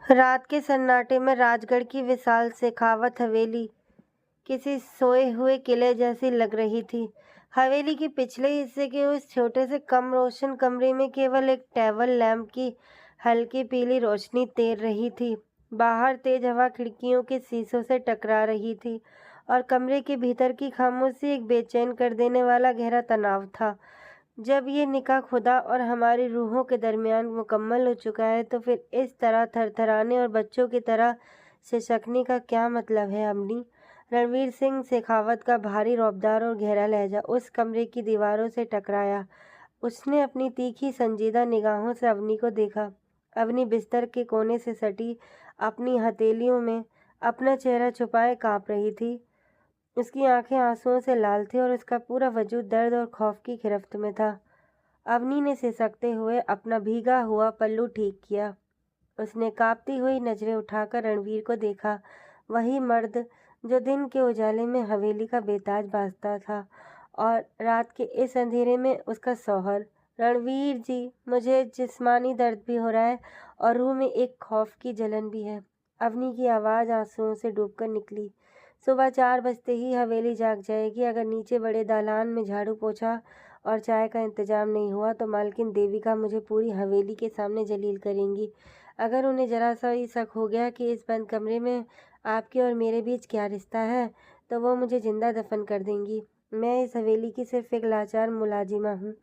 रात के सन्नाटे में राजगढ़ की विशाल शेखावत हवेली किसी सोए हुए किले जैसी लग रही थी। हवेली के पिछले हिस्से के उस छोटे से कम रोशन कमरे में केवल एक टेबल लैंप की हल्की पीली रोशनी तैर रही थी। बाहर तेज हवा खिड़कियों के शीशों से टकरा रही थी और कमरे के भीतर की खामोशी एक बेचैन कर देने वाला गहरा तनाव था। जब ये निकाह खुदा और हमारी रूहों के दरमियान मुकम्मल हो चुका है तो फिर इस तरह थरथराने और बच्चों की तरह सिसकने का क्या मतलब है अम्मी? रणवीर सिंह शेखावत का भारी रौबदार और गहरा लहजा उस कमरे की दीवारों से टकराया। उसने अपनी तीखी संजीदा निगाहों से अवनी को देखा। अवनी बिस्तर के कोने से सटी अपनी हथेलियों में अपना चेहरा छुपाए काँप रही थी। उसकी आंखें आंसुओं से लाल थी और उसका पूरा वजूद दर्द और खौफ की गिरफ्त में था। अवनी ने सिसकते हुए अपना भीगा हुआ पल्लू ठीक किया। उसने कांपती हुई नजरें उठाकर रणवीर को देखा, वही मर्द जो दिन के उजाले में हवेली का बेताज बाजता था और रात के इस अंधेरे में उसका शौहर। रणवीर जी, मुझे जिस्मानी दर्द भी हो रहा है और रूह में एक खौफ की जलन भी है। अवनी की आवाज़ आंसुओं से डूबकर निकली। सुबह 4 बजते ही हवेली जाग जाएगी। अगर नीचे बड़े दालान में झाड़ू पोछा और चाय का इंतजाम नहीं हुआ तो मालकिन देविका मुझे पूरी हवेली के सामने जलील करेंगी। अगर उन्हें जरा सा ही शक हो गया कि इस बंद कमरे में आपके और मेरे बीच क्या रिश्ता है तो वो मुझे जिंदा दफन कर देंगी। मैं इस हवेली की सिर्फ एक लाचार मुलाजिमा हूँ।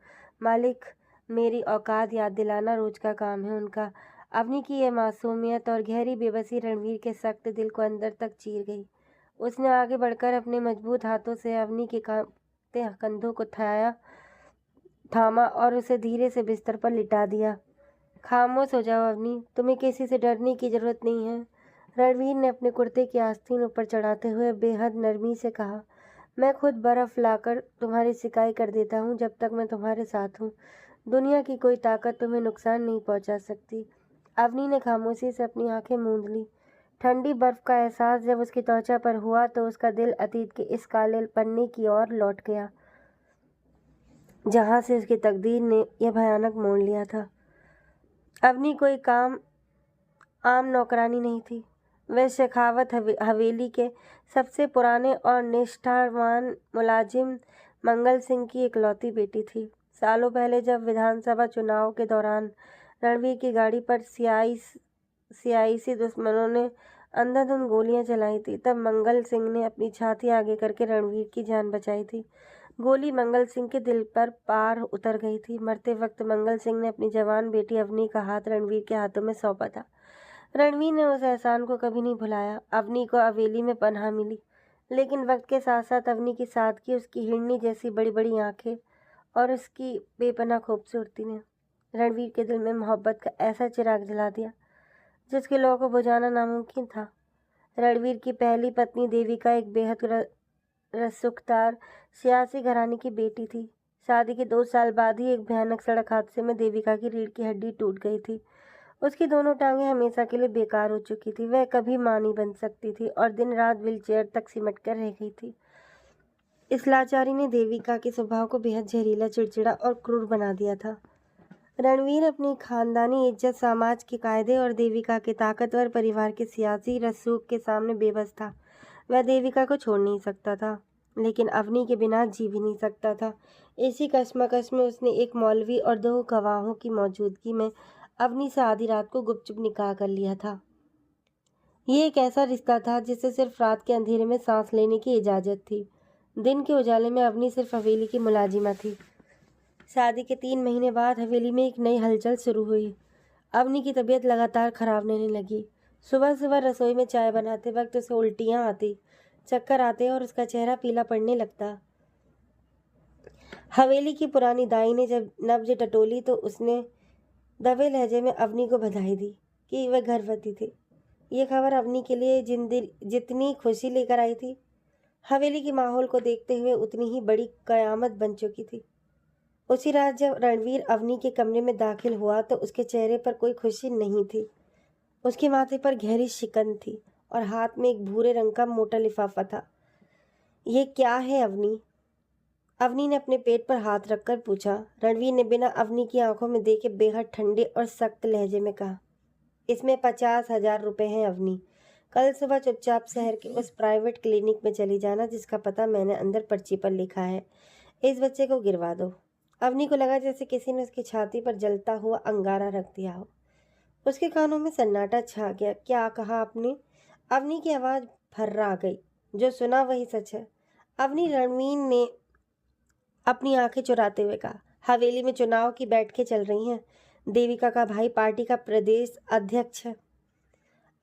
मालिक, मेरी औकात याद दिलाना रोज का काम है उनका। अवनी की यह मासूमियत और गहरी बेबसी रणवीर के सख्त दिल को अंदर तक चीर गई। उसने आगे बढ़कर अपने मजबूत हाथों से अवनी के कांपते कंधों को थामा और उसे धीरे से बिस्तर पर लिटा दिया। खामोश हो जाओ अवनी, तुम्हें किसी से डरने की जरूरत नहीं है। रणवीर ने अपने कुर्ते की आस्तीन ऊपर चढ़ाते हुए बेहद नरमी से कहा, मैं खुद बर्फ लाकर तुम्हारी सिकाई कर देता हूँ जब तक मैं तुम्हारे साथ हूँ। दुनिया की कोई ताकत तुम्हें नुकसान नहीं पहुँचा सकती। अवनी ने खामोशी से अपनी आंखें मूंद ली। ठंडी बर्फ का एहसास जब उसकी त्वचा पर हुआ तो उसका दिल अतीत के इस काले पन्ने की ओर लौट गया जहाँ से उसकी तकदीर ने यह भयानक मोड़ लिया था। अवनी कोई आम नौकरानी नहीं थी। वह शेखावत हवेली के सबसे पुराने और निष्ठावान मुलाजिम मंगल सिंह की इकलौती बेटी थी। सालों पहले जब विधानसभा चुनाव के दौरान रणवीर की गाड़ी पर सियासी दुश्मनों ने अंधाधुंध गोलियां चलाई थी, तब मंगल सिंह ने अपनी छाती आगे करके रणवीर की जान बचाई थी। गोली मंगल सिंह के दिल पर पार उतर गई थी। मरते वक्त मंगल सिंह ने अपनी जवान बेटी अवनी का हाथ रणवीर के हाथों में सौंपा था। रणवीर ने उस एहसान को कभी नहीं भुलाया। अवनी को हवेली में पनाह मिली, लेकिन वक्त के साथ साथ अवनी की सादगी, उसकी हिरनी जैसी बड़ी बड़ी आंखें और उसकी बेपनाह खूबसूरती ने रणवीर के दिल में मोहब्बत का ऐसा चिराग जला दिया जिसके लौ को बुझाना नामुमकिन था। रणवीर की पहली पत्नी देविका एक बेहद रसूखदार सियासी घराने की बेटी थी। शादी के 2 साल बाद ही एक भयानक सड़क हादसे में देविका की रीढ़ की हड्डी टूट गई थी। उसकी दोनों टांगें हमेशा के लिए बेकार हो चुकी थी। वह कभी मां नहीं बन सकती थी और दिन रात व्हीलचेयर तक सिमट कर रह गई थी। इस लाचारी ने देविका के स्वभाव को बेहद जहरीला, चिड़चिड़ा और क्रूर बना दिया था। रणवीर अपनी खानदानी इज्जत, समाज के कायदे और देविका के ताकतवर परिवार के सियासी रसूख के सामने बेबस था। वह देविका को छोड़ नहीं सकता था, लेकिन अवनी के बिना जी भी नहीं सकता था। इसी कश्मकश में उसने एक मौलवी और 2 गवाहों की मौजूदगी में अवनी से आधी रात को गुपचुप निकाह कर लिया था। ये एक ऐसा रिश्ता था जिसे सिर्फ रात के अंधेरे में सांस लेने की इजाज़त थी। दिन के उजाले में अवनी सिर्फ हवेली की मुलाजिमा थी। शादी के 3 महीने बाद हवेली में एक नई हलचल शुरू हुई। अवनी की तबीयत लगातार खराब रहने लगी। सुबह सुबह रसोई में चाय बनाते वक्त उसे उल्टियाँ आती, चक्कर आते और उसका चेहरा पीला पड़ने लगता। हवेली की पुरानी दाई ने जब नब्ज टटोली तो उसने दबे लहजे में अवनी को बधाई दी कि वह गर्भवती थी। ये खबर अवनी के लिए जितनी खुशी लेकर आई थी, हवेली के माहौल को देखते हुए उतनी ही बड़ी कयामत बन चुकी थी। उसी रात जब रणवीर अवनी के कमरे में दाखिल हुआ तो उसके चेहरे पर कोई खुशी नहीं थी। उसके माथे पर गहरी शिकन थी और हाथ में एक भूरे रंग का मोटा लिफाफा था। ये क्या है अवनी? अवनी ने अपने पेट पर हाथ रखकर पूछा। रणवीर ने बिना अवनी की आंखों में देखे बेहद ठंडे और सख्त लहजे में कहा, इसमें 50,000 रुपये हैं अवनी। कल सुबह चुपचाप शहर के उस प्राइवेट क्लिनिक में चली जाना जिसका पता मैंने अंदर पर्ची पर लिखा है। इस बच्चे को गिरवा दो। अवनी को लगा जैसे किसी ने उसकी छाती पर जलता हुआ अंगारा रख दिया हो। उसके कानों में सन्नाटा छा गया। क्या कहा आपने? अवनी की आवाज़ फर्रा गई। जो सुना वही सच है। अवनी रणवीर ने अपनी आंखें चुराते हुए कहा। हवेली में चुनाव की बैठकें चल रही हैं। देविका का भाई पार्टी का प्रदेश अध्यक्ष है।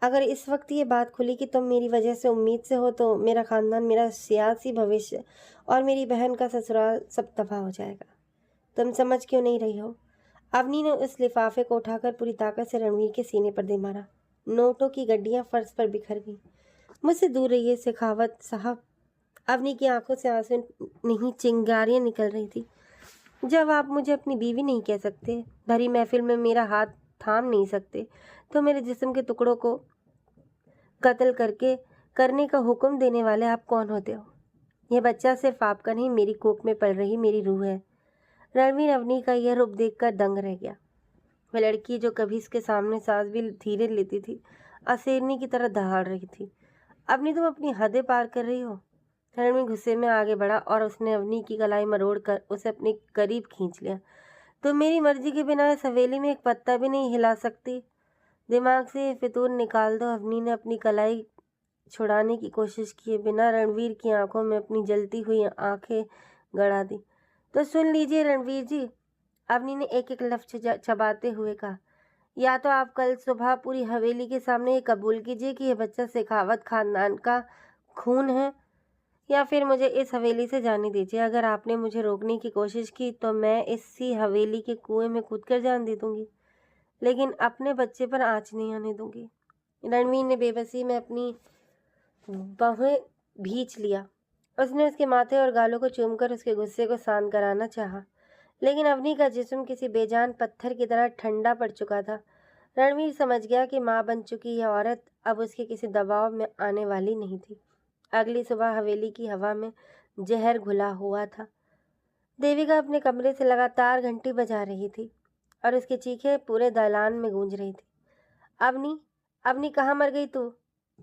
अगर इस वक्त ये बात खुली कि तुम मेरी वजह से उम्मीद से हो तो मेरा खानदान, मेरा सियासी भविष्य और मेरी बहन का ससुराल सब तबाह हो जाएगा। तुम समझ क्यों नहीं रही हो? अवनी ने उस लिफाफे को उठाकर पूरी ताकत से रणवीर के सीने पर दे मारा। नोटों की गड्डियां फर्श पर बिखर गईं। मुझसे दूर रहिए शेखावत साहब। अवनी की आंखों से आंसू नहीं, चिंगारियां निकल रही थी। जब आप मुझे अपनी बीवी नहीं कह सकते, भरी महफिल में मेरा हाथ थाम नहीं सकते, तो मेरे जिस्म के टुकड़ों को कत्ल करने का हुक्म देने वाले आप कौन होते हो? यह बच्चा सिर्फ आपका नहीं, मेरी कोख में पल रही मेरी रूह है। रणवीर अवनी का यह रूप देखकर दंग रह गया। वह लड़की जो कभी इसके सामने सांस भी धीरे लेती थी, असेरनी की तरह दहाड़ रही थी। अवनी, तुम अपनी हदें पार कर रही हो। रणवीर गुस्से में आगे बढ़ा और उसने अवनी की कलाई मरोड़ कर उसे अपने करीब खींच लिया। तुम मेरी मर्जी के बिना इस हवेली में एक पत्ता भी नहीं हिला सकती। दिमाग से फितूर निकाल दो। अवनी ने अपनी कलाई छुड़ाने की कोशिश किए बिना रणवीर की आंखों में अपनी जलती हुई आंखें गड़ा दी। तो सुन लीजिए रणवीर जी, अवनी ने एक एक लफ्ज चबाते हुए कहा। या तो आप कल सुबह पूरी हवेली के सामने ये कबूल कीजिए कि यह बच्चा शेखावत खानदान का खून है, या फिर मुझे इस हवेली से जाने दीजिए। अगर आपने मुझे रोकने की कोशिश की तो मैं इसी हवेली के कुएं में कूदकर जान दे दूंगी, लेकिन अपने बच्चे पर आँच नहीं आने दूंगी। रणवीर ने बेबसी में अपनी बाहें भींच लिया। उसने उसके माथे और गालों को चूमकर उसके गुस्से को शांत कराना चाहा, लेकिन अवनी का जिस्म किसी बेजान पत्थर की तरह ठंडा पड़ चुका था। रणवीर समझ गया कि माँ बन चुकी यह औरत अब उसके किसी दबाव में आने वाली नहीं थी। अगली सुबह हवेली की हवा में जहर घुला हुआ था। देविका अपने कमरे से लगातार घंटी बजा रही थी और उसकी चीखें पूरे दालान में गूंज रही थी। अवनी, अवनी, कहाँ मर गई तू?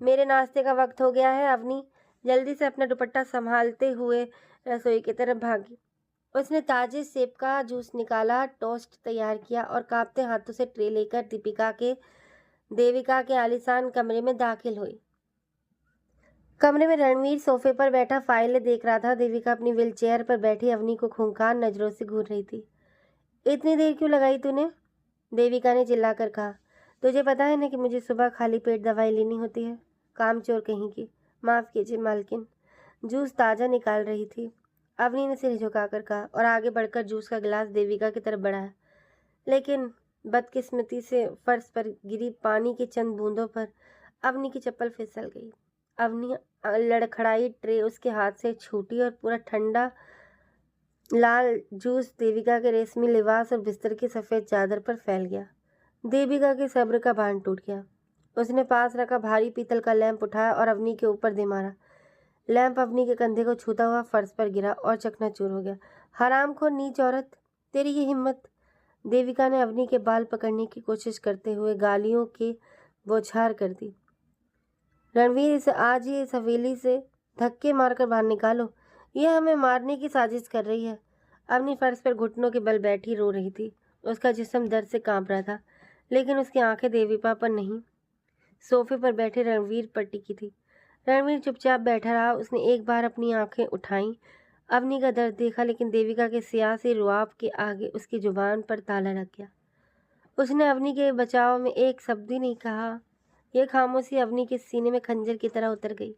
मेरे नाश्ते का वक्त हो गया है। अवनी जल्दी से अपना दुपट्टा संभालते हुए रसोई की तरफ भागी। उसने ताजे सेब का जूस निकाला, टोस्ट तैयार किया और कांपते हाथों से ट्रे लेकर देविका के आलीशान कमरे में दाखिल हुई। कमरे में रणवीर सोफे पर बैठा फाइलें देख रहा था। देविका अपनी व्हीलचेयर पर बैठी अवनी को खूंखार नजरों से घूर रही थी। इतनी देर क्यों लगाई तूने? देविका ने चिल्लाकर कहा। तुझे पता है ना कि मुझे सुबह खाली पेट दवाई लेनी होती है। कामचोर कहीं की। माफ़ कीजिए मालकिन। जूस ताज़ा निकाल रही थी, अवनी ने सिर झुकाकर कहा और आगे बढ़कर जूस का गिलास देविका की तरफ बढ़ाया। लेकिन बदकिस्मती से फर्श पर गिरी पानी की चंद बूंदों पर अवनी की चप्पल फिसल गई। अवनी लड़खड़ाई, ट्रे उसके हाथ से छूटी और पूरा ठंडा लाल जूस देविका के रेशमी लिबास और बिस्तर की सफ़ेद चादर पर फैल गया। देविका के सब्र का बांध टूट गया। उसने पास रखा भारी पीतल का लैंप उठाया और अवनी के ऊपर दे मारा। लैंप अवनी के कंधे को छूता हुआ फर्श पर गिरा और चकनाचूर हो गया। हरामखोर नीच औरत, तेरी ये हिम्मत! देविका ने अवनी के बाल पकड़ने की कोशिश करते हुए गालियों की बौछार कर दी। रणवीर, इसे आज ही इस हवेली से धक्के मारकर बाहर निकालो। यह हमें मारने की साजिश कर रही है। अवनी फर्श पर घुटनों के बल बैठी रो रही थी। उसका जिस्म दर्द से कांप रहा था, लेकिन उसकी आंखें देविका पर नहीं, सोफे पर बैठे रणवीर पर टिकी थी। रणवीर चुपचाप बैठा रहा। उसने एक बार अपनी आंखें उठाईं, अवनी का दर्द देखा, लेकिन देविका के सियासी रुआब के आगे उसकी जुबान पर ताला लग गया। उसने अवनी के बचाव में एक शब्द ही नहीं कहा। यह खामोशी अवनी के सीने में खंजर की तरह उतर गई।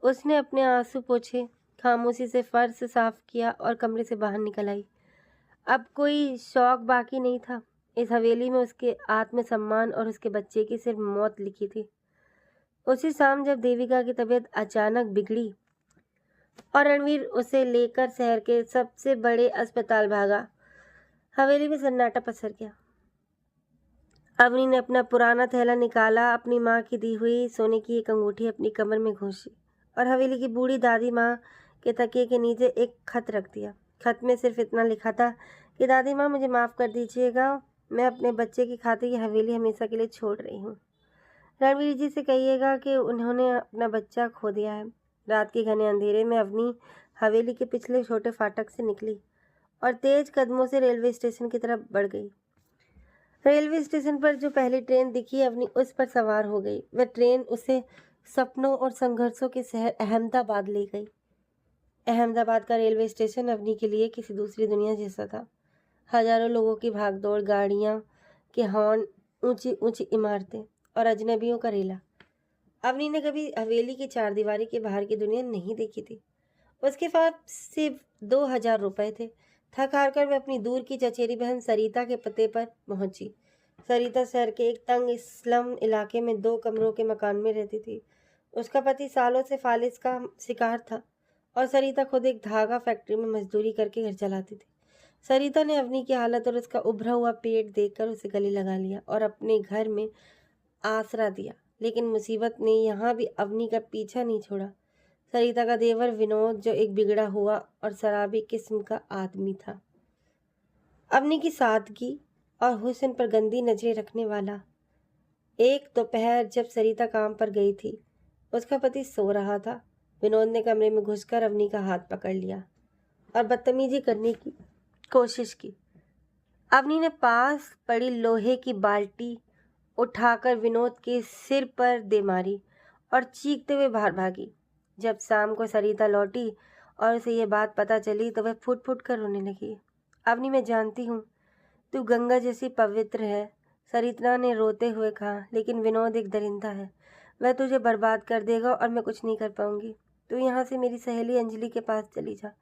उसने अपने आंसू पोंछे, खामोशी से फर्श साफ किया और कमरे से बाहर निकल आई। अब कोई शौक बाकी नहीं था। इस हवेली में उसके आत्मसम्मान और उसके बच्चे की सिर्फ मौत लिखी थी। उसी शाम जब देविका की तबीयत अचानक बिगड़ी और रणवीर उसे लेकर शहर के सबसे बड़े अस्पताल भागा, हवेली में सन्नाटा पसर गया। अवनी ने अपना पुराना थैला निकाला, अपनी माँ की दी हुई सोने की एक अंगूठी अपनी कमर में घोंसी और हवेली की बूढ़ी दादी माँ के तकिए के नीचे एक खत रख दिया। खत में सिर्फ इतना लिखा था कि दादी माँ, मुझे माफ़ कर दीजिएगा, मैं अपने बच्चे की खातिर ये हवेली हमेशा के लिए छोड़ रही हूँ। रणवीर जी से कहिएगा कि उन्होंने अपना बच्चा खो दिया है। रात के घने अंधेरे में अवनी हवेली के पिछले छोटे फाटक से निकली और तेज कदमों से रेलवे स्टेशन की तरफ बढ़ गई। रेलवे स्टेशन पर जो पहली ट्रेन दिखी, अवनी उस पर सवार हो गई। वह ट्रेन उसे सपनों और संघर्षों के शहर अहमदाबाद ले गई। अहमदाबाद का रेलवे स्टेशन अवनी के लिए किसी दूसरी दुनिया जैसा था। हजारों लोगों की भागदौड़, गाड़ियां के हॉर्न, ऊंची ऊंची इमारतें और अजनबियों का रेला। अवनी ने कभी हवेली की चारदीवारी के बाहर की दुनिया नहीं देखी थी। उसके पास सिर्फ 2,000 रुपए थे। थक हार कर वह अपनी दूर की चचेरी बहन सरिता के पते पर पहुंची। सरिता शहर के एक तंग स्लम इलाके में 2 कमरों के मकान में रहती थी। उसका पति सालों से फालिस का शिकार था और सरिता खुद एक धागा फैक्ट्री में मजदूरी करके घर चलाती थी। सरिता ने अवनी की हालत और उसका उभरा हुआ पेट देखकर उसे गले लगा लिया और अपने घर में आसरा दिया। लेकिन मुसीबत ने यहाँ भी अवनी का पीछा नहीं छोड़ा। सरिता का देवर विनोद, जो एक बिगड़ा हुआ और शराबी किस्म का आदमी था, अवनी की सादगी और हुस्न पर गंदी नजरें रखने वाला। एक दोपहर जब सरिता काम पर गई थी, उसका पति सो रहा था। विनोद ने कमरे में घुसकर अवनी का हाथ पकड़ लिया और बदतमीजी करने की कोशिश की। अवनी ने पास पड़ी लोहे की बाल्टी उठाकर विनोद के सिर पर दे मारी और चीखते हुए बाहर भागी। जब शाम को सरिता लौटी और उसे ये बात पता चली तो वह फुट फुट कर रोने लगी। अवनी, मैं जानती हूँ तू गंगा जैसी पवित्र है, सरिता ने रोते हुए कहा, लेकिन विनोद एक दरिंदा है। वह तुझे बर्बाद कर देगा और मैं कुछ नहीं कर पाऊंगी। तू यहाँ से मेरी सहेली अंजलि के पास चली जा।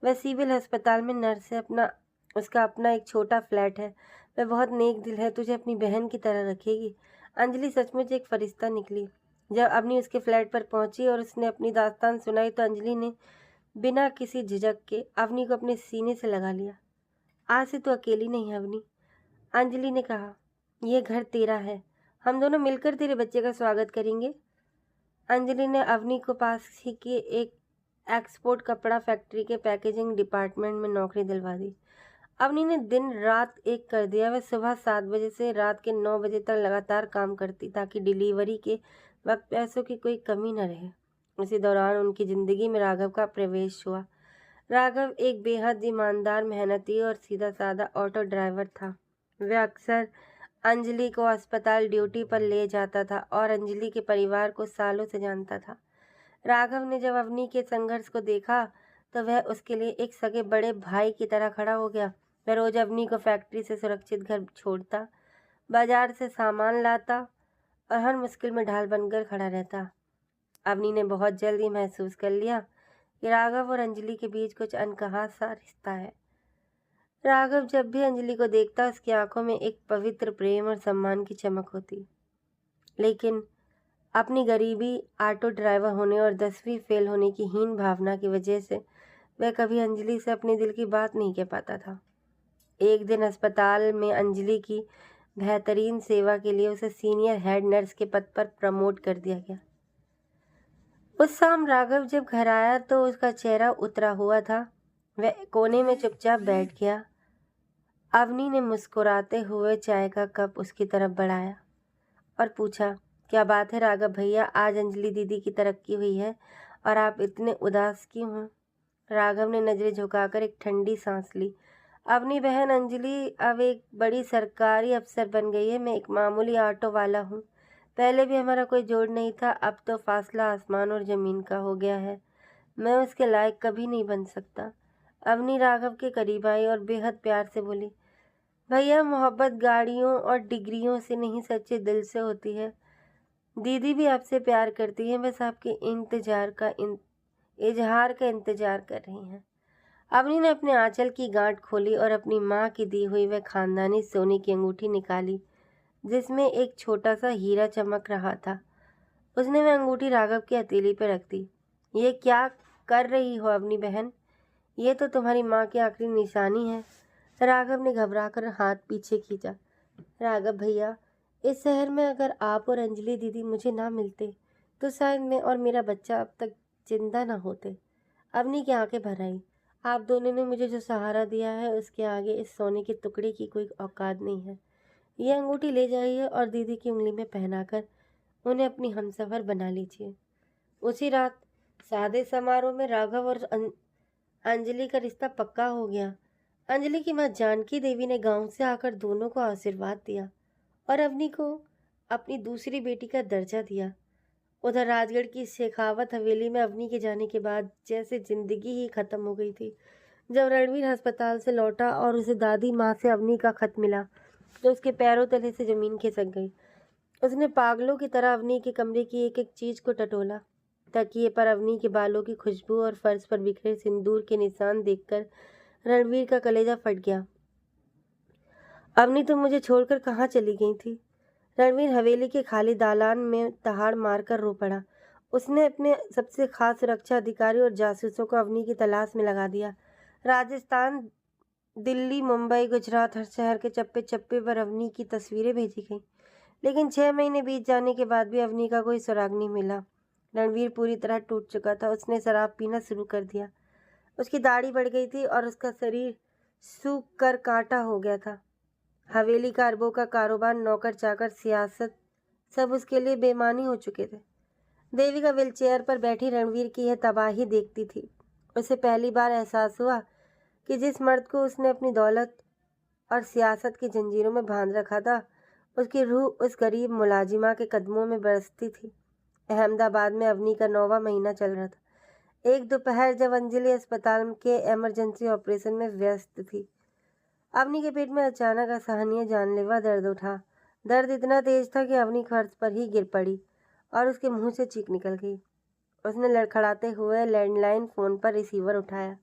वह सिविल अस्पताल में नर्स है। उसका अपना एक छोटा फ्लैट है। वह बहुत नेक दिल है, तुझे अपनी बहन की तरह रखेगी। अंजलि सचमुच एक फरिश्ता निकली। जब अवनी उसके फ्लैट पर पहुंची और उसने अपनी दास्तान सुनाई तो अंजलि ने बिना किसी झिझक के अवनी को अपने सीने से लगा लिया। आज से तू अकेली नहीं है अवनी, अंजलि ने कहा। यह घर तेरा है, हम दोनों मिलकर तेरे बच्चे का स्वागत करेंगे। अंजलि ने अवनी को पास ही के एक एक्सपोर्ट कपड़ा फैक्ट्री के पैकेजिंग डिपार्टमेंट में नौकरी दिलवा दी। अवनी ने दिन रात एक कर दिया। वह सुबह 7 बजे से रात के 9 बजे तक लगातार काम करती ताकि डिलीवरी के वक्त पैसों की कोई कमी न रहे। उसी दौरान उनकी ज़िंदगी में राघव का प्रवेश हुआ। राघव एक बेहद ईमानदार, मेहनती और सीधा साधा ऑटो ड्राइवर था। वह अक्सर अंजलि को अस्पताल ड्यूटी पर ले जाता था और अंजलि के परिवार को सालों से जानता था। राघव ने जब अवनी के संघर्ष को देखा तो वह उसके लिए एक सगे बड़े भाई की तरह खड़ा हो गया। वह रोज अवनी को फैक्ट्री से सुरक्षित घर छोड़ता, बाजार से सामान लाता और हर मुश्किल में ढाल बनकर खड़ा रहता। अवनी ने बहुत जल्द ही महसूस कर लिया कि राघव और अंजलि के बीच कुछ अनकहा सा रिश्ता है। राघव जब भी अंजलि को देखता उसकी आंखों में एक पवित्र प्रेम और सम्मान की चमक होती। लेकिन अपनी गरीबी, ऑटो ड्राइवर होने और 10वीं फेल होने की हीन भावना की वजह से वह कभी अंजलि से अपने दिल की बात नहीं कह पाता था। एक दिन अस्पताल में अंजलि की बेहतरीन सेवा के लिए उसे सीनियर हेड नर्स के पद पर प्रमोट कर दिया गया। उस शाम राघव जब घर आया तो उसका चेहरा उतरा हुआ था। वह कोने में चुपचाप बैठ गया। अवनी ने मुस्कुराते हुए चाय का कप उसकी तरफ बढ़ाया और पूछा, क्या बात है राघव भैया, आज अंजलि दीदी की तरक्की हुई है और आप इतने उदास क्यों हैं? राघव ने नजरें झुकाकर एक ठंडी सांस ली। अपनी बहन अंजलि अब एक बड़ी सरकारी अफसर बन गई है। मैं एक मामूली ऑटो वाला हूँ। पहले भी हमारा कोई जोड़ नहीं था, अब तो फासला आसमान और ज़मीन का हो गया है। मैं उसके लायक कभी नहीं बन सकता। अवनी राघव के करीब आई और बेहद प्यार से बोली, भैया मोहब्बत गाड़ियों और डिग्रियों से नहीं, सच्चे दिल से होती है। दीदी भी आपसे प्यार करती है, बस आपके इजहार का इंतजार कर रही हैं। अवनी ने अपने आंचल की गांठ खोली और अपनी माँ की दी हुई वह खानदानी सोने की अंगूठी निकाली जिसमें एक छोटा सा हीरा चमक रहा था। उसने वह अंगूठी राघव की हथेली पर रख दी। ये क्या कर रही हो अवनी बहन? ये तो तुम्हारी माँ की आखिरी निशानी है। राघव ने घबराकर हाथ पीछे खींचा। राघव भैया, इस शहर में अगर आप और अंजलि दीदी मुझे ना मिलते तो शायद मैं और मेरा बच्चा अब तक जिंदा ना होते। अवनी की आंखें भर आई। आप दोनों ने मुझे जो सहारा दिया है उसके आगे इस सोने के टुकड़े की कोई औकात नहीं है। ये अंगूठी ले जाइए और दीदी की उंगली में पहनाकर उन्हें अपनी हमसफर बना लीजिए। उसी रात सादे समारोह में राघव और अंजलि का रिश्ता पक्का हो गया। अंजलि की माँ जानकी देवी ने गांव से आकर दोनों को आशीर्वाद दिया और अवनी को अपनी दूसरी बेटी का दर्जा दिया। उधर राजगढ़ की शेखावत हवेली में अवनी के जाने के बाद जैसे जिंदगी ही खत्म हो गई थी। जब रणवीर अस्पताल से लौटा और उसे दादी माँ से अवनी का खत मिला तो उसके पैरों तले से जमीन खिसक गई। उसने पागलों की तरह अवनी के कमरे की एक एक चीज को टटोला। तकिए पर अवनी के बालों की खुशबू और फर्श पर बिखरे सिंदूर के निशान देखकर रणवीर का कलेजा फट गया। अवनी तुम मुझे छोड़कर कहाँ चली गई थी? रणवीर हवेली के खाली दालान में दहाड़ मारकर रो पड़ा। उसने अपने सबसे खास सुरक्षा अधिकारी और जासूसों को अवनी की तलाश में लगा दिया। राजस्थान, दिल्ली, मुंबई, गुजरात, हर शहर के चप्पे चप्पे पर अवनी की तस्वीरें भेजी गईं, लेकिन 6 महीने बीत जाने के बाद भी अवनी का कोई सुराग नहीं मिला। रणवीर पूरी तरह टूट चुका था। उसने शराब पीना शुरू कर दिया। उसकी दाढ़ी बढ़ गई थी और उसका शरीर सूख कर कांटा हो गया था। हवेली का अरबों का कारोबार, नौकर चाकर, सियासत, सब उसके लिए बेमानी हो चुके थे। देवी का व्हीलचेयर पर बैठी रणवीर की यह तबाही देखती थी। उसे पहली बार एहसास हुआ कि जिस मर्द को उसने अपनी दौलत और सियासत की जंजीरों में बांध रखा था, उसकी रूह उस गरीब मुलाजिमा के कदमों में बरसती थी। अहमदाबाद में अवनी का 9वां महीना चल रहा था। एक दोपहर जब अंजलि अस्पताल के इमरजेंसी ऑपरेशन में व्यस्त थी, अवनी के पेट में अचानक असहनीय जानलेवा दर्द उठा। दर्द इतना तेज था कि अवनी फर्श पर ही गिर पड़ी और उसके मुंह से चीख निकल गई। उसने लड़खड़ाते हुए लैंडलाइन फोन पर रिसीवर उठाया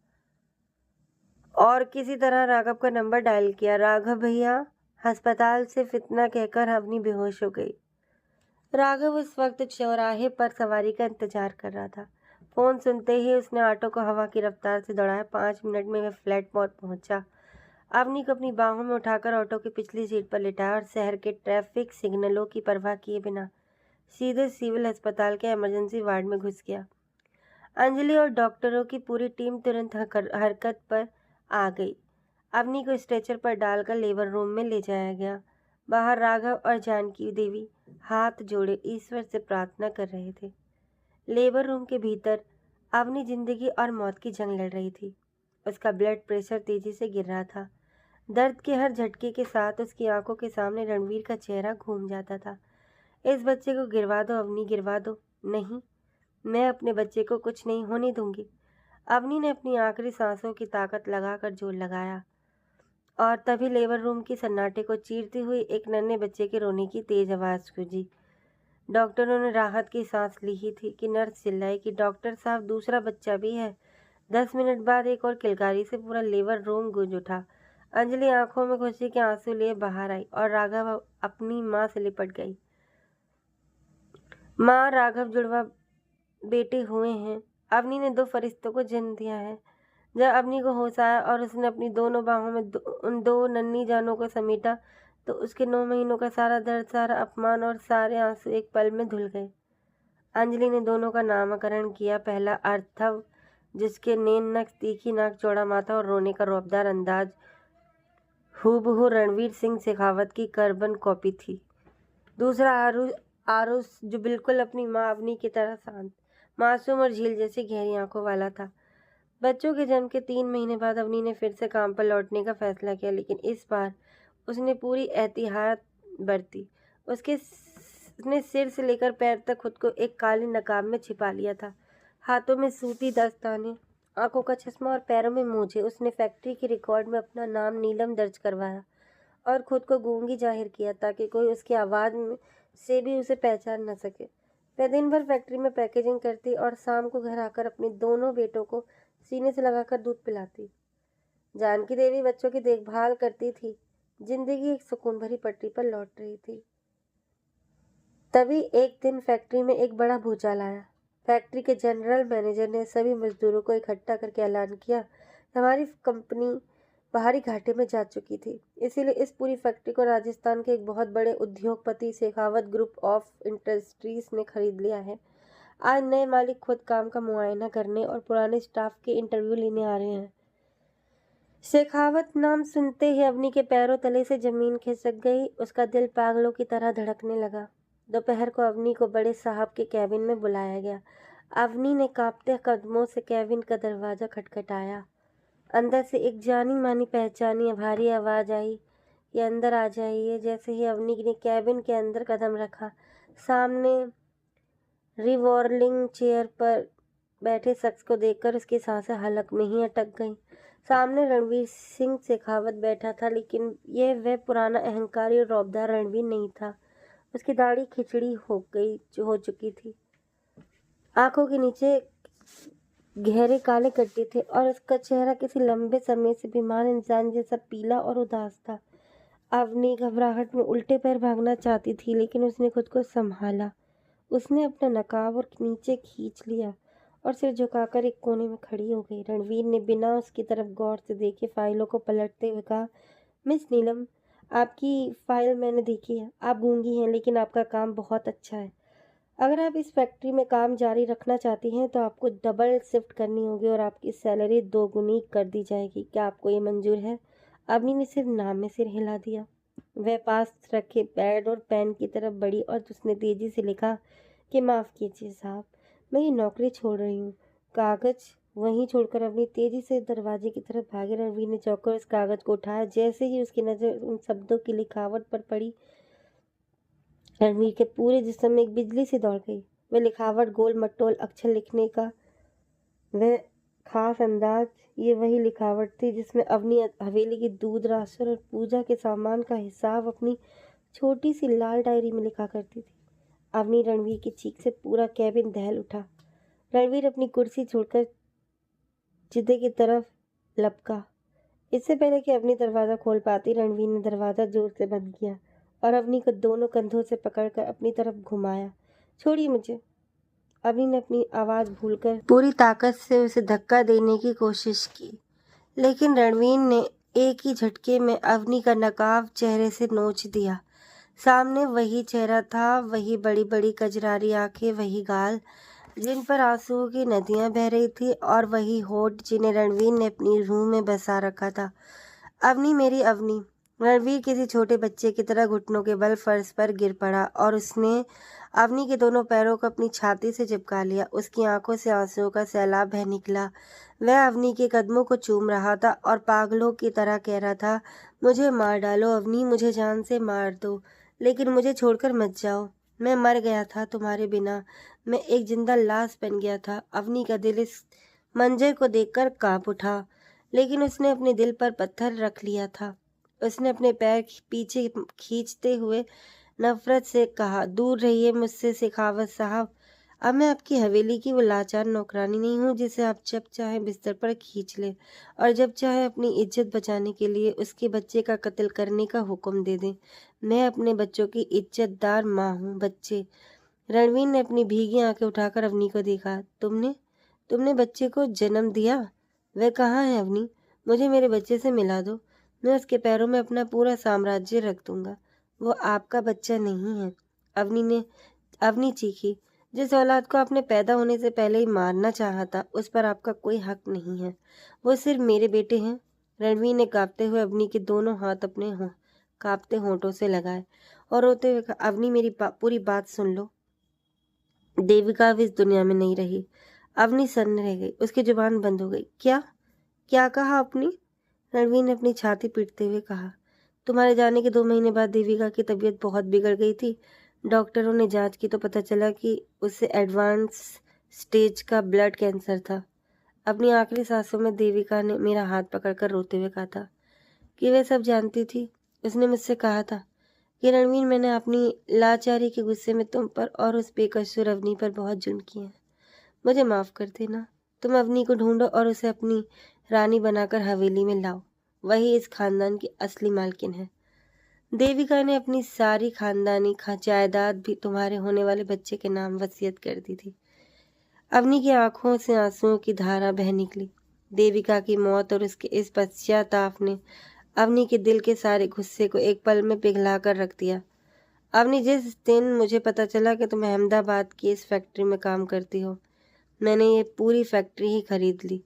और किसी तरह राघव का नंबर डायल किया। राघव भैया, अस्पताल से फितना कहकर अवनी बेहोश हो गई। राघव उस वक्त चौराहे पर सवारी का इंतजार कर रहा था। फोन सुनते ही उसने ऑटो को हवा की रफ्तार से दौड़ाया। 5 मिनट में वह प्लेटफॉर्म पहुंचा। अवनी को अपनी बाहों में उठाकर ऑटो की पिछली सीट पर लिटाया और शहर के ट्रैफिक सिग्नलों की परवाह किए बिना सीधे सिविल अस्पताल के इमरजेंसी वार्ड में घुस गया। अंजलि और डॉक्टरों की पूरी टीम तुरंत हरकत पर आ गई। अवनी को स्ट्रेचर पर डालकर लेबर रूम में ले जाया गया। बाहर राघव और जानकी देवी हाथ जोड़े ईश्वर से प्रार्थना कर रहे थे। लेबर रूम के भीतर अवनी जिंदगी और मौत की जंग लड़ रही थी। उसका ब्लड प्रेशर तेजी से गिर रहा था। दर्द के हर झटके के साथ उसकी आंखों के सामने रणवीर का चेहरा घूम जाता था। इस बच्चे को गिरवा दो अवनी, गिरवा दो। नहीं, मैं अपने बच्चे को कुछ नहीं होने दूंगी। अवनी ने अपनी आखिरी सांसों की ताकत लगाकर जोर लगाया और तभी लेबर रूम की सन्नाटे को चीरती हुई एक नन्हे बच्चे के रोने की तेज आवाज़ गूंजी। डॉक्टरों ने राहत की सांस ली ही थी कि नर्स चिल्लाई कि डॉक्टर साहब, दूसरा बच्चा भी है। 10 मिनट बाद एक और किलकारी से पूरा लेबर रूम गूंज उठा। अंजलि आंखों में खुशी के आंसू लिए बाहर आई और राघव अपनी माँ से लिपट गई। माँ, राघव जुड़वा बेटे हुए हैं। अवनी ने 2 फरिश्तों को जन्म दिया है। जब अवनी को होश आया और उसने अपनी दोनों बाहों में उन 2 नन्ही जानों को समेटा तो उसके 9 महीनों का सारा दर्द, सारा अपमान और सारे आंसू एक पल में धुल गए। अंजलि ने दोनों का नामकरण किया। पहला अर्थव, जिसके नैन नक्श, तीखी नाक, चौड़ा माथा और रोने का रौबदार अंदाज हूबहू रणवीर सिंह शेखावत की कार्बन कॉपी थी। दूसरा आरुष, जो बिल्कुल अपनी माँ अवनी की तरह शांत, मासूम और झील जैसी गहरी आंखों वाला था। बच्चों के जन्म के 3 महीने बाद अवनी ने फिर से काम पर लौटने का फैसला किया, लेकिन इस बार उसने पूरी एहतियात बरती। उसने सिर से लेकर पैर तक खुद को एक काली नकाब में छिपा लिया था। हाथों में सूती दस्ताने, आंखों का चश्मा और पैरों में मोजे। उसने फैक्ट्री के रिकॉर्ड में अपना नाम नीलम दर्ज करवाया और खुद को गूंगी जाहिर किया ताकि कोई उसकी आवाज़ से भी उसे पहचान न सके। वह दिन भर फैक्ट्री में पैकेजिंग करती और शाम को घर आकर अपने दोनों बेटों को सीने से लगाकर दूध पिलाती। जानकी देवी बच्चों की देखभाल करती थी। जिंदगी एक सुकून भरी पटरी पर लौट रही थी। तभी एक दिन फैक्ट्री में एक बड़ा भूचाल आया। फैक्ट्री के जनरल मैनेजर ने सभी मजदूरों को इकट्ठा करके ऐलान किया कि हमारी कंपनी बाहरी घाटे में जा चुकी थी। इसीलिए इस पूरी फैक्ट्री को राजस्थान के एक बहुत बड़े उद्योगपति शेखावत ग्रुप ऑफ इंडस्ट्रीज ने खरीद लिया है। आज नए मालिक खुद काम का मुआयना करने और पुराने स्टाफ के इंटरव्यू लेने आ रहे हैं। शेखावत नाम सुनते ही अवनी के पैरों तले से जमीन खिसक गई। उसका दिल पागलों की तरह धड़कने लगा। दोपहर को अवनी को बड़े साहब के कैबिन में बुलाया गया। अवनी ने कांपते कदमों से कैबिन का दरवाजा खटखटाया। अंदर से एक जानी मानी पहचानी भारी आवाज आई, ये अंदर आ जाइए। जैसे ही अवनी ने कैबिन के अंदर कदम रखा, सामने रिवॉल्विंग चेयर पर बैठे शख्स को देखकर उसकी सांसें हलक में ही अटक गईं। सामने रणवीर सिंह शेखावत बैठा था, लेकिन यह वह पुराना अहंकारी और रौबदार रणवीर नहीं था। उसकी दाढ़ी खिचड़ी हो चुकी थी, आंखों के नीचे गहरे काले गड्ढे थे और उसका चेहरा किसी लंबे समय से बीमार इंसान जैसा पीला और उदास था। अवनी घबराहट में उल्टे पैर भागना चाहती थी, लेकिन उसने खुद को संभाला। उसने अपना नकाब और नीचे खींच लिया और सिर झुकाकर एक कोने में खड़ी हो गई। रणवीर ने बिना उसकी तरफ गौर से देखे फाइलों को पलटते हुए कहा, मिस नीलम, आपकी फाइल मैंने देखी है। आप गूंगी हैं, लेकिन आपका काम बहुत अच्छा है। अगर आप इस फैक्ट्री में काम जारी रखना चाहती हैं तो आपको डबल शिफ्ट करनी होगी और आपकी सैलरी 2 गुनी कर दी जाएगी। क्या आपको ये मंजूर है? अवनी ने सिर्फ नाम में सिर हिला दिया। वह पास रखे पैड और पेन की तरफ बढ़ी और उसने तेजी से लिखा कि माफ़ कीजिए साहब, मैं ये नौकरी छोड़ रही हूँ। कागज़ वहीं छोड़कर अवनी तेजी से दरवाजे की तरफ भागी। रणवीर ने चौंककर उस कागज़ को उठाया। जैसे ही उसकी नज़र उन शब्दों की लिखावट पर पड़ी, रणवीर के पूरे जिस्म में एक बिजली सी दौड़ गई। वह लिखावट, गोल मटोल अक्षर लिखने का वह खास अंदाज, ये वही लिखावट थी जिसमें अवनी हवेली की दूध, राशन और पूजा के सामान का हिसाब अपनी छोटी सी लाल डायरी में लिखा करती थी। अवनी रणवीर की चीख से पूरा कैबिन दहल उठा। रणवीर अपनी कुर्सी छोड़कर चिदे की तरफ लपका। इससे पहले कि अवनी दरवाज़ा खोल पाती, रणवीर ने दरवाज़ा जोर से बंद किया और अवनी को दोनों कंधों से पकड़कर अपनी तरफ घुमाया। छोड़िए मुझे। अवनी ने अपनी आवाज़ भूलकर पूरी ताकत से उसे धक्का देने की कोशिश की, लेकिन रणवीर ने एक ही झटके में अवनी का नकाब चेहरे से नोच दिया। सामने वही चेहरा था, वही बड़ी बड़ी कजरारी आंखें, वही गाल जिन पर आंसुओं की नदियां बह रही थी, और वही होठ जिन्हें रणवीर ने अपनी रूह में बसा रखा था। अवनी, मेरी अवनी। रणवीर किसी छोटे बच्चे की तरह घुटनों के बल फर्श पर गिर पड़ा और उसने अवनी के दोनों पैरों को अपनी छाती से चिपका लिया। उसकी आंखों से आंसुओं का सैलाब बह निकला। वह अवनी के कदमों को चूम रहा था और पागलों की तरह कह रहा था, मुझे मार डालो अवनी, मुझे जान से मार दो, लेकिन मुझे छोड़कर मत जाओ। मैं मर गया था तुम्हारे बिना, मैं एक जिंदा लाश बन गया था। अवनी का दिल इस मंजर को देखकर कांप उठा, लेकिन उसने अपने दिल पर पत्थर रख लिया था। उसने अपने पैर पीछे खींचते हुए नफरत से कहा, दूर रहिए मुझसे शेखावत साहब। अब मैं आपकी हवेली की वो लाचार नौकरानी नहीं हूँ जिसे आप जब चाहे बिस्तर पर खींच ले और जब चाहे अपनी इज्जत बचाने के लिए उसके बच्चे का कत्ल करने का हुक्म दे दें। मैं अपने बच्चों की इज्जतदार माँ हूँ। बच्चे। रणवीर ने अपनी भीगी आंखें उठाकर अवनी को देखा। तुमने बच्चे को जन्म दिया? वह कहाँ है अवनी? मुझे मेरे बच्चे से मिला दो। मैं उसके पैरों में अपना पूरा साम्राज्य रख दूंगा। वो आपका बच्चा नहीं है। अवनी चीखी। जिस औलाद को आपने पैदा होने से पहले ही मारना चाहा था, उस पर आपका कोई हक नहीं है। वो सिर्फ मेरे बेटे हैं। रणवीर ने कांपते हुए अवनी के दोनों हाथ अपने कांपते होंठों से लगाए और रोते हुए कहा, अवनी, मेरी पूरी बात सुन लो। देविका अब इस दुनिया में नहीं रही। अवनी सन्न रह गई। उसकी जुबान बंद हो गई। क्या कहा आपने? रणवीर ने अपनी छाती पीटते हुए कहा, तुम्हारे जाने के 2 महीने बाद देविका की तबीयत बहुत बिगड़ गई थी। डॉक्टरों ने जांच की तो पता चला कि उसे एडवांस स्टेज का ब्लड कैंसर था। अपनी आखिरी सांसों में देविका ने मेरा हाथ पकड़कर रोते हुए कहा था कि वह सब जानती थी। उसने मुझसे कहा था कि रणवीर, मैंने अपनी लाचारी के गुस्से में तुम पर और उस बेकसूर अवनी पर बहुत जुल्म किए हैं। मुझे माफ़ कर देना। तुम अवनी को ढूंढो और उसे अपनी रानी बनाकर हवेली में लाओ। वही इस खानदान की असली मालकिन है। देविका ने अपनी सारी खानदानी जायदाद भी तुम्हारे होने वाले बच्चे के नाम वसीयत कर दी थी। अवनी की आंखों से आंसुओं की धारा बह निकली। देविका की मौत और उसके इस पश्चाताप ने अवनी के दिल के सारे गुस्से को एक पल में पिघला कर रख दिया। अवनी, जिस दिन मुझे पता चला कि तुम अहमदाबाद की इस फैक्ट्री में काम करती हो, मैंने ये पूरी फैक्ट्री ही खरीद ली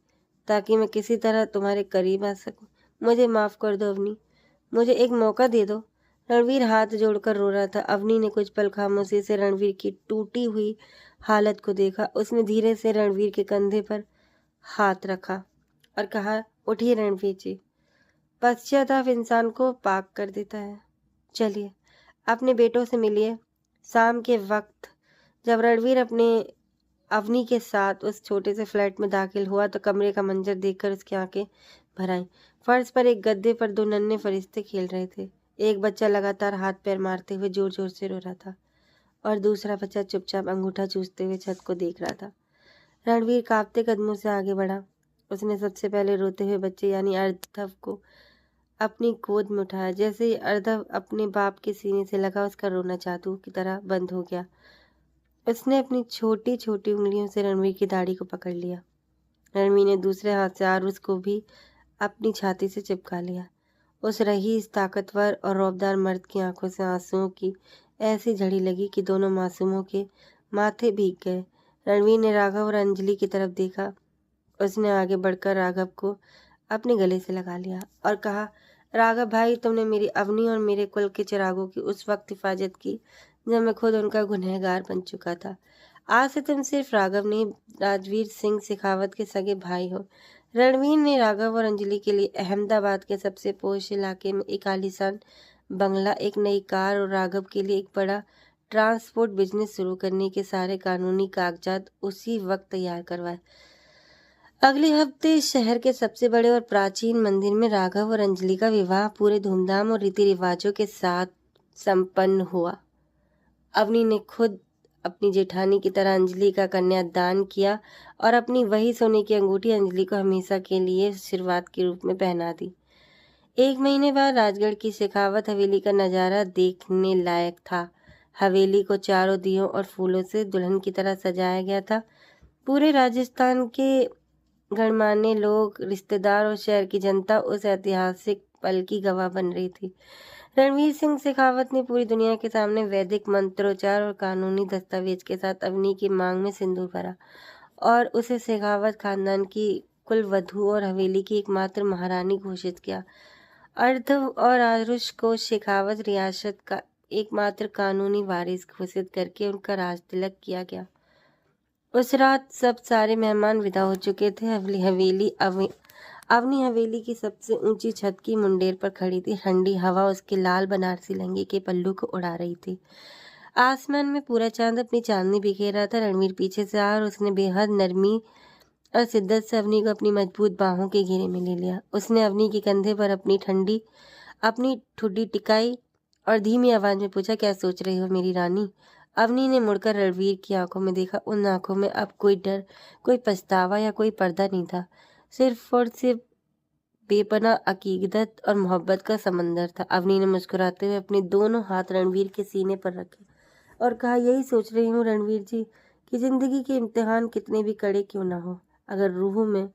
ताकि मैं किसी तरह तुम्हारे करीब आ सकूं। मुझे माफ़ कर दो अवनी, मुझे एक मौका दे दो। रणवीर हाथ जोड़कर रो रहा था। अवनी ने कुछ पल खामोशी से रणवीर की टूटी हुई हालत को देखा। उसने धीरे से रणवीर के कंधे पर हाथ रखा और कहा, उठिए रणवीर जी, पश्चाताप इंसान को पाक कर देता है। चलिए अपने बेटों से मिलिए। शाम के वक्त जब रणवीर अपने अवनी के साथ उस छोटे से फ्लैट में दाखिल हुआ तो कमरे का मंजर देखकर उसकी आंखें भर आईं। फर्श पर एक गद्दे पर दो नन्हे फरिश्ते खेल रहे थे। एक बच्चा लगातार हाथ पैर मारते हुए जोर जोर से रो रहा था और दूसरा बच्चा चुपचाप अंगूठा चूसते हुए छत को देख रहा था। रणवीर कांपते कदमों से आगे बढ़ा। उसने सबसे पहले रोते हुए बच्चे यानी अर्धव को अपनी गोद में उठाया। जैसे ही अर्धव अपने बाप के सीने से लगा, उसका रोना जादू की तरह बंद हो गया। उसने अपनी छोटी छोटी उंगलियों से रणवीर की दाढ़ी को पकड़ लिया। रणवीर ने दूसरे हाथ से आरुष को भी अपनी छाती से चिपका लिया। उस रईस ताकतवर और रौबदार मर्द की आंखों से आंसुओं की ऐसी झड़ी लगी कि दोनों मासूमों के माथे भीग गए। रणवीर ने राघव और अंजलि की तरफ देखा। उसने आगे बढ़कर राघव को अपने गले से लगा लिया और कहा, राघव भाई, तुमने मेरी अवनी और मेरे कुल के चिरागों की उस वक्त हिफाजत की जब मैं खुद उनका गुनहगार बन चुका था। आज से तुम सिर्फ राघव नहीं, राजवीर सिंह शेखावत के सगे भाई हो। रणवीर ने राघव और अंजलि के लिए अहमदाबाद के सबसे पोश इलाके में एक आलीशान बंगला, एक नई कार और राघव के लिए एक बड़ा ट्रांसपोर्ट बिजनेस शुरू करने के सारे कानूनी कागजात उसी वक्त तैयार करवाए। अगले हफ्ते शहर के सबसे बड़े और प्राचीन मंदिर में राघव और अंजलि का विवाह पूरे धूमधाम और रीति रिवाजों के साथ संपन्न हुआ। अवनी ने खुद अपनी जेठानी की तरह अंजलि का कन्यादान किया और अपनी वही सोने की अंगूठी अंजलि को हमेशा के लिए आशीर्वाद के रूप में पहना दी। 1 महीने बाद राजगढ़ की शेखावत हवेली का नज़ारा देखने लायक था। हवेली को चारों दियों और फूलों से दुल्हन की तरह सजाया गया था। पूरे राजस्थान के गणमान्य लोग, रिश्तेदार और शहर की जनता उस ऐतिहासिक पल की गवाह बन रही थी। रणवीर सिंह शेखावत ने पूरी दुनिया के सामने वैदिक मंत्रोच्चार और कानूनी दस्तावेज के साथ अवनी की मांग में सिंदूर भरा और उसे शेखावत खानदान की कुलवधू और हवेली की एकमात्र महारानी घोषित किया। अर्धव और आरुष को शेखावत रियासत का एकमात्र कानूनी वारिस घोषित करके उनका राज तिलक किया गया। उस रात सब सारे मेहमान विदा हो चुके थे। अवनी हवेली की सबसे ऊंची छत की मुंडेर पर खड़ी थी। ठंडी हवा उसके लाल बनारसी लहंगे के पल्लू को उड़ा रही थी। आसमान में पूरा चांद अपनी चांदनी बिखेर रहा था। रणवीर पीछे से आया और उसने बेहद नरमी और शिद्दत से अवनी को अपनी मजबूत बाहों के घेरे में ले लिया। उसने अवनी के कंधे पर अपनी ठुड्डी टिकाई और धीमी आवाज में पूछा, क्या सोच रही हो मेरी रानी? अवनी ने मुड़कर रणवीर की आंखों में देखा। उन आंखों में अब कोई डर, कोई पछतावा या कोई पर्दा नहीं था, सिर्फ और सिर्फ बेपनाह अकीदत और मोहब्बत का समंदर था। अवनी ने मुस्कुराते हुए अपने दोनों हाथ रणवीर के सीने पर रखे और कहा, यही सोच रही हूँ रणवीर जी कि जिंदगी के इम्तिहान कितने भी कड़े क्यों ना हो, अगर रूह में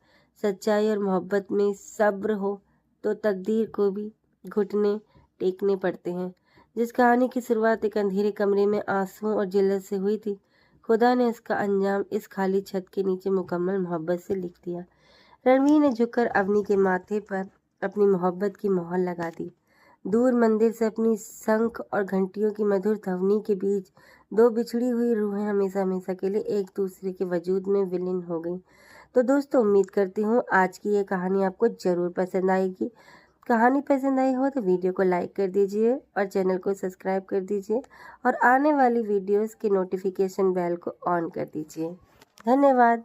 सच्चाई और मोहब्बत में सब्र हो तो तकदीर को भी घुटने टेकने पड़ते हैं। जिस कहानी की शुरुआत एक अंधेरे कमरे में आंसुओं और जिल्लत से हुई थी, खुदा ने इसका अंजाम इस खाली छत के नीचे मुकम्मल मोहब्बत से लिख दिया। रणवीर ने झुककर अवनी के माथे पर अपनी मोहब्बत की मोहर लगा दी। दूर मंदिर से अपनी शंख और घंटियों की मधुर ध्वनि के बीच दो बिछड़ी हुई रूहें हमेशा हमेशा के लिए एक दूसरे के वजूद में विलीन हो गईं। तो दोस्तों, उम्मीद करती हूँ आज की ये कहानी आपको ज़रूर पसंद आएगी। कहानी पसंद आई हो तो वीडियो को लाइक कर दीजिए और चैनल को सब्सक्राइब कर दीजिए और आने वाली वीडियोस के नोटिफिकेशन बेल को ऑन कर दीजिए। धन्यवाद।